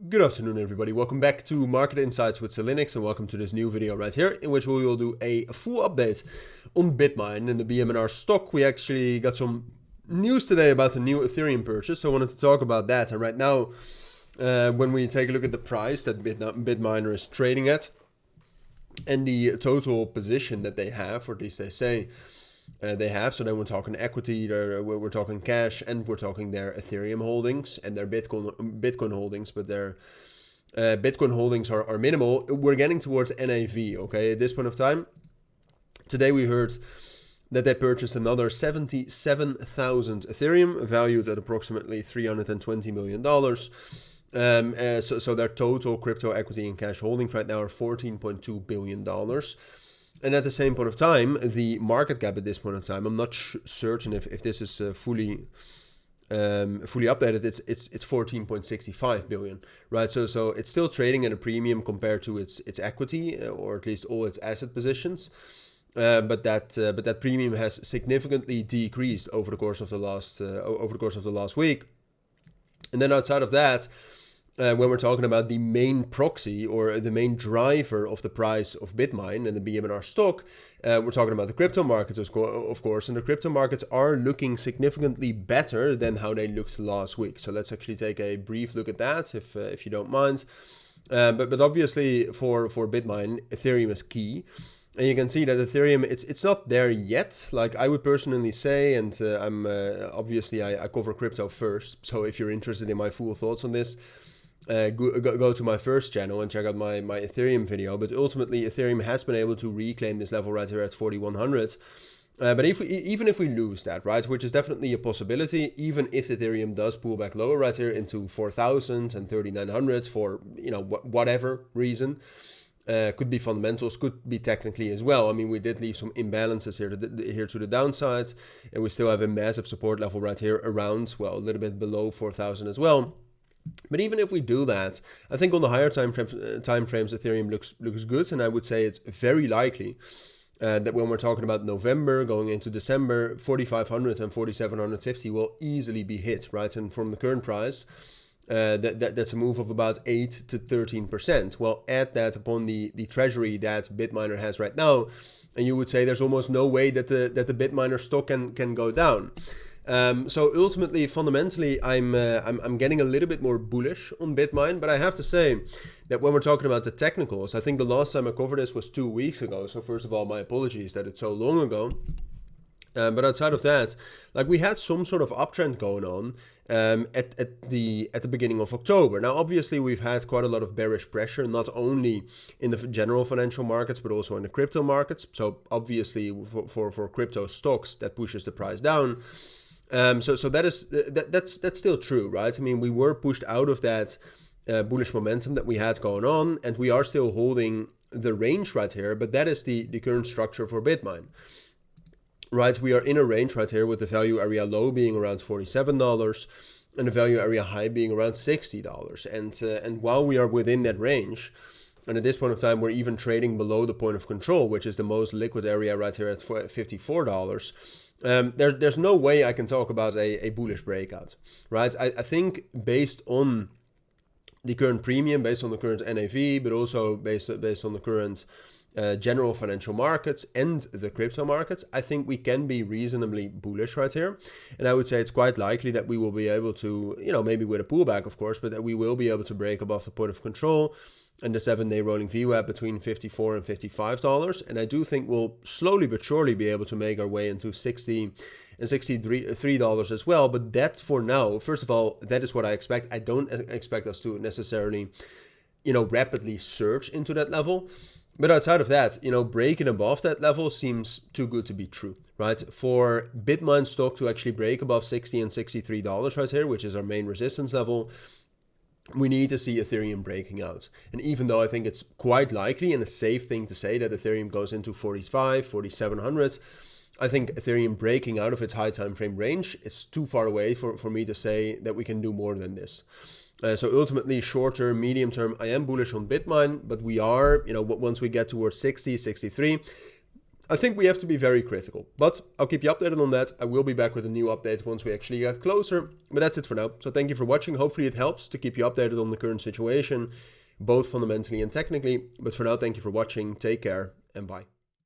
Good afternoon, everybody. Welcome back to Market Insights with Linux, and welcome to this new video right here, in which we will do a full update on Bitmine and the BMNR stock. We actually got some news today about a new Ethereum purchase, so I wanted to talk about that. And right now, when we take a look at the price that Bitminer is trading at, and the total position that they have, or at least they say they have, so then we're talking equity, we're talking cash, and we're talking their Ethereum holdings and their Bitcoin holdings, but their Bitcoin holdings are minimal. We're getting towards NAV, okay, at this point of time. Today we heard that they purchased another 77,000 Ethereum, valued at approximately $320 million. So their total crypto equity and cash holdings right now are $14.2 billion. And at the same point of time, the market cap at this point of time, I'm not certain if this is fully updated. It's 14.65 billion, right? So it's still trading at a premium compared to its equity, or at least all its asset positions. But that premium has significantly decreased over the course of the last week. And then outside of that, when we're talking about the main proxy or the main driver of the price of Bitmine and the BMNR stock, we're talking about the crypto markets, of course, and the crypto markets are looking significantly better than how they looked last week. So let's actually take a brief look at that, if you don't mind. But obviously for Bitmine, Ethereum is key. And you can see that Ethereum, it's not there yet. Like I would personally say, and I cover crypto first. So if you're interested in my full thoughts on this, go to my first channel and check out my Ethereum video. But ultimately, Ethereum has been able to reclaim this level right here at 4,100. But even if we lose that, right, which is definitely a possibility, even if Ethereum does pull back lower right here into 4,000 and 3,900 for whatever reason, could be fundamentals, could be technically as well. I mean, we did leave some imbalances here to the downside, and we still have a massive support level right here around, well, a little bit below 4,000 as well. But even if we do that, I think on the higher time frames, Ethereum looks good, and I would say it's very likely that when we're talking about November going into December, 4,500 and 4,750 will easily be hit, right? And from the current price, that's a move of about 8 to 13%. Well, add that upon the treasury that Bitminer has right now, and you would say there's almost no way that the Bitminer stock can go down. So ultimately, fundamentally, I'm getting a little bit more bullish on Bitmine, but I have to say that when we're talking about the technicals, I think the last time I covered this was 2 weeks ago. So first of all, my apologies that it's so long ago. But outside of that, like we had some sort of uptrend going on at the beginning of October. Now, obviously, we've had quite a lot of bearish pressure, not only in the general financial markets, but also in the crypto markets. So obviously, for crypto stocks, that pushes the price down. So that's still true, right? I mean, we were pushed out of that bullish momentum that we had going on, and we are still holding the range right here, but that is the current structure for Bitmine. Right, we are in a range right here with the value area low being around $47 and the value area high being around $60. And while we are within that range, and at this point of time, we're even trading below the point of control, which is the most liquid area right here at $54. There's no way I can talk about a bullish breakout, right? I think based on the current premium, based on the current NAV, but also based on the current general financial markets and the crypto markets, I think we can be reasonably bullish right here. And I would say it's quite likely that we will be able to, maybe with a pullback, of course, but that we will be able to break above the point of control and the 7-day rolling VWAP between $54 and $55. And I do think we'll slowly but surely be able to make our way into $60 and $63 as well. But that for now, first of all, that is what I expect. I don't expect us to necessarily, rapidly surge into that level. But outside of that, breaking above that level seems too good to be true, right? For Bitmine stock to actually break above $60 and $63 right here, which is our main resistance level, we need to see Ethereum breaking out. And even though I think it's quite likely and a safe thing to say that Ethereum goes into 4,700, I think Ethereum breaking out of its high time frame range is too far away for me to say that we can do more than this. So ultimately, short term, medium term, I am bullish on Bitmine, but we are, once we get towards 60, 63, I think we have to be very critical, but I'll keep you updated on that. I will be back with a new update once we actually get closer, but that's it for now. So thank you for watching. Hopefully it helps to keep you updated on the current situation, both fundamentally and technically. But for now, thank you for watching. Take care and bye.